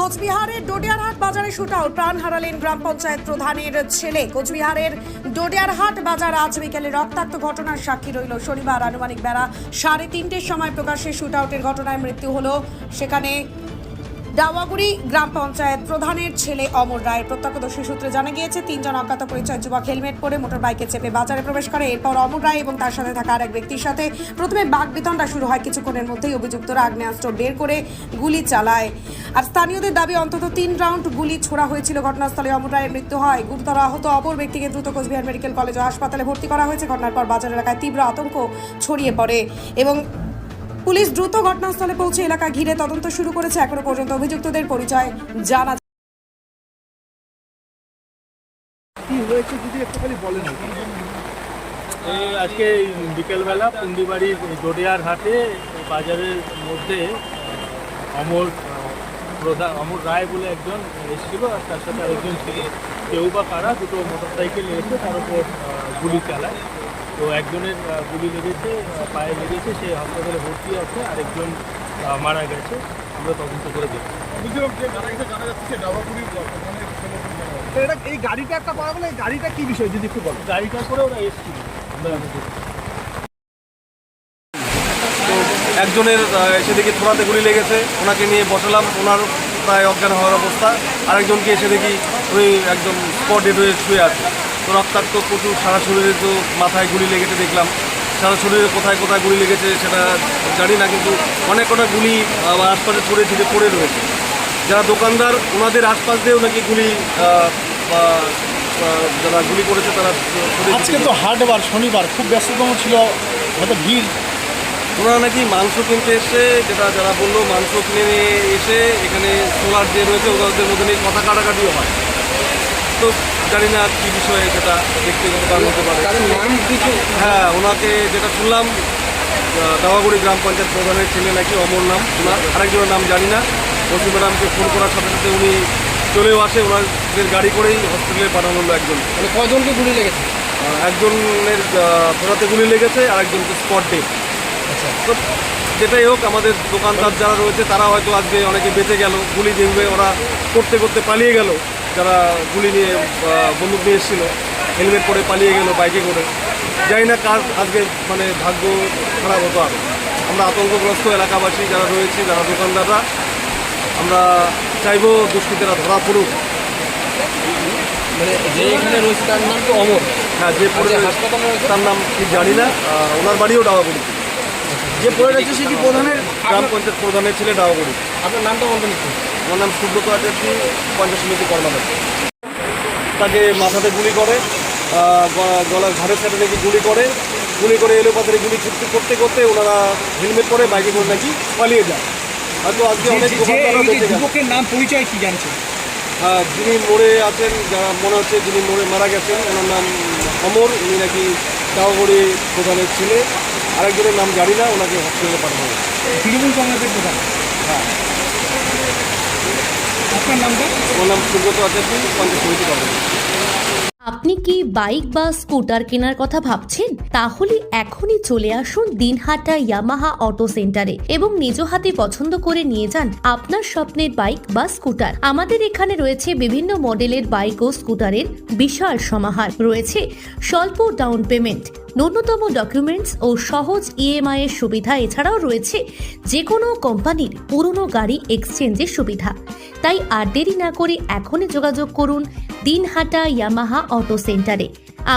কোচবিহারের ডোডিয়ারহাট বাজারে শুটআউট, প্রাণ হারালেন গ্রাম পঞ্চায়েত প্রধানের ছেলে। কোচবিহারের ডোডিয়ারহাট বাজার আজ বিকেলে রক্তাক্ত ঘটনার সাক্ষী রইল। শনিবার আনুমানিক বেলা 3:30টার সময় প্রকাশ্যে শুটআউটের ঘটনায় মৃত্যু হলো সেখানে ডাওয়াগুড়ি গ্রাম পঞ্চায়েত প্রধানের ছেলে অমর রায়ের। প্রত্যক্ষদর্শী সূত্রে জানা গিয়েছে, 3 জন অজ্ঞাত পরিচয় যুবক হেলমেট পরে মোটর বাইকে চেপে বাজারে প্রবেশ করে। এরপর অমর রায় এবং তার সাথে থাকা আরেক ব্যক্তির সাথে প্রথমে বাকবিতণ্ডা শুরু হয়। কিছুক্ষণের মধ্যেই অভিযুক্তরা আগ্নেয়াস্ত্র বের করে গুলি চালায়। আর স্থানীয়দের দাবি অন্তত 3 রাউন্ড গুলি ছোড়া হয়েছিল। ঘটনাস্থলে অমর রায়ের মৃত্যু হয়। গুরুতর আহত অপর ব্যক্তিকে দ্রুত কোচবিহার মেডিকেল কলেজ ও হাসপাতালে ভর্তি করা হয়েছে। ঘটনার পর বাজার এলাকায় তীব্র আতঙ্ক ছড়িয়ে পড়ে এবং পুলিশ দ্রুত ঘটনাস্থলে পৌঁছে এলাকা ঘিরে তদন্ত শুরু করেছে। এখনো পর্যন্ত অভিযুক্তদের পরিচয় জানা কি হয়েছে যদি একটু খালি বলেন। আজকে বিকেলবেলা পুন্ডিবাড়ির ডোডিয়ার হাটে বাজারের মধ্যে অমর রায় বলে একজন এসেছিল, আর তার সাথে আরেকজন ছিল। কেউ বা কারা দুটো মোটরসাইকেল এসে তার উপর গুলি চালায়। তো একজনের গুলি লেগেছে, পায়ে লেগেছে, সে হাসপাতালে ভর্তি আছে। আরেকজন মারা গেছে। আমরা তদন্ত করে দেখি। এই গাড়িটা একটা পাওয়া গেল, এই গাড়িটা কি বিষয় যদি একটু বলো। গাড়িটা করে ওরা এসেছিল। একজনের এসে দেখি থোড়াতে গুলি লেগেছে, ওনাকে নিয়ে বসালাম, ওনার প্রায় অজ্ঞান হওয়ার অবস্থা। আরেকজনকে এসে দেখি উনি একদম স্পট ডেড হয়ে শুয়ে আছে। তো রক্তাক্ত প্রচুর, সারা শরীরে তো মাথায় গুলি লেগেছে দেখলাম। সারা শরীরে কোথায় কোথায় গুলি লেগেছে সেটা জানি না, কিন্তু অনেক কটা গুলি আশপাশে ছড়িয়ে ছিটে পড়ে রয়েছে। যারা দোকানদার ওনাদের আশপাশ দিয়েও নাকি গুলি যারা গুলি করেছে তারা। আজকে তো হাটবার, শনিবার খুব ব্যস্ততম ছিল, হয়তো ভিড়। ওনারা নাকি মাংস কিনতে এসে, যারা বললো মাংস কিনে নিয়ে এসে এখানে সোলার যে রয়েছে ওদের মধ্যে নিয়ে কথা কাটাকাটিও হয়। তো জানি না কী বিষয়ে সেটা ব্যক্তিগত কারণ হতে পারে। হ্যাঁ, ওনাকে যেটা শুনলাম দাওয়াগুড়ি গ্রাম পঞ্চায়েত প্রধানের ছেলে নাকি অমর নাম ওনার। আরেকজনের নাম জানি না। ওসি ম্যাডামকে ফোন করার সাথে সাথে উনি চলেও আসে। ওনাদের গাড়ি করেই হসপিটালে পাঠানো হলো একজন। মানে কজনকে গুলি লেগেছে? একজনের থোড়াতে গুলি লেগেছে, আরেকজনকে স্পট ডেড। আচ্ছা, তো যেটাই হোক, আমাদের দোকানদার যারা রয়েছে তারা হয়তো আজকে অনেকে বেঁচে গেল। গুলি দেখবে ওরা করতে করতে পালিয়ে গেল। যারা গুলি নিয়ে বন্দুক নিয়ে এসেছিল, হেলমেট পরে পালিয়ে গেল বাইকে করে। জানি না কার আজকে মানে ভাগ্য খারাপ হতো আরও। আমরা আতঙ্কগ্রস্ত এলাকাবাসী যারা রয়েছে, যারা দোকানদাররা, আমরা চাইবো দুষ্কৃতীরা ধরা পড়ুক। মানে যে এখানে রয়েছে তার নাম তো অমর। হ্যাঁ, যে পড়ে হাসপাতালে তার নাম ঠিক জানি না। ওনার বাড়িও ডাওয়াগুড়ি। যে পড়ে রয়েছে সে কি প্রধানের? গ্রাম পঞ্চায়েত প্রধানের ছেলে ডাওয়াগুড়ি। আপনার নামটা বলবেন একটু? আমার নাম সুব্রত আচার্য, পঞ্চায়েত সমিতি কর্মাধ্যক্ষ। তাকে মাথাতে গুলি করে, গলার ঘাড়ের সাথে নাকি গুলি করে এলো পাথরে গুলি ছুটতে করতে করতে ওনারা হেলমেট পরে বাইকে করে নাকি পালিয়ে যায়। হয়তো আজকে অনেক যুবকের নাম পরিচয় কি জানছে? যিনি মরে আছেন, যারা মনে হচ্ছে যিনি মরে মারা গেছেন, ওনার নাম অমর। উনি নাকি দাওয়াগুড়ি প্রধানের ছেলে। আরেকজনের নাম জানি না, ওনাকে হসপিটালে পাঠানো হবে। তৃণমূল কংগ্রেসের প্রধান। হ্যাঁ, আপনার নামটা? ওর নাম সুব্রত আচার্য, পঞ্চায়েত সমিতি কর্মাধ্যক্ষ। আপনি কি বাইক বা স্কুটার কেনার কথা ভাবছেন? তাহলে এখনই চলে আসুন দিনহাটা ইয়ামাহা অটো সেন্টারে এবং নিজ হাতে পছন্দ করে নিয়ে যান আপনার স্বপ্নের বাইক বা স্কুটার। আমাদের এখানে রয়েছে বিভিন্ন মডেলের বাইক ও স্কুটারের বিশাল সমাহার। রয়েছে স্বল্প ডাউন পেমেন্ট, ন্যূনতম ডকুমেন্টস ও সহজ ইএমআই এর সুবিধা। এছাড়াও রয়েছে যে কোনো কোম্পানির পুরনো গাড়ি এক্সচেঞ্জের সুবিধা। তাই আর দেরি না করে এখনই যোগাযোগ করুন দিনহাটা ইয়ামাহা অটো সেন্টারে।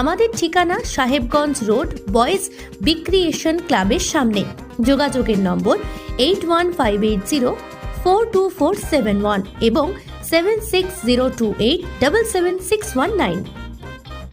আমাদের ঠিকানা সাহেবগঞ্জ রোড, বয়েজ বিক্রিয়েশন ক্লাবের সামনে। যোগাযোগের নম্বর 8158042471 এবং 7602877619।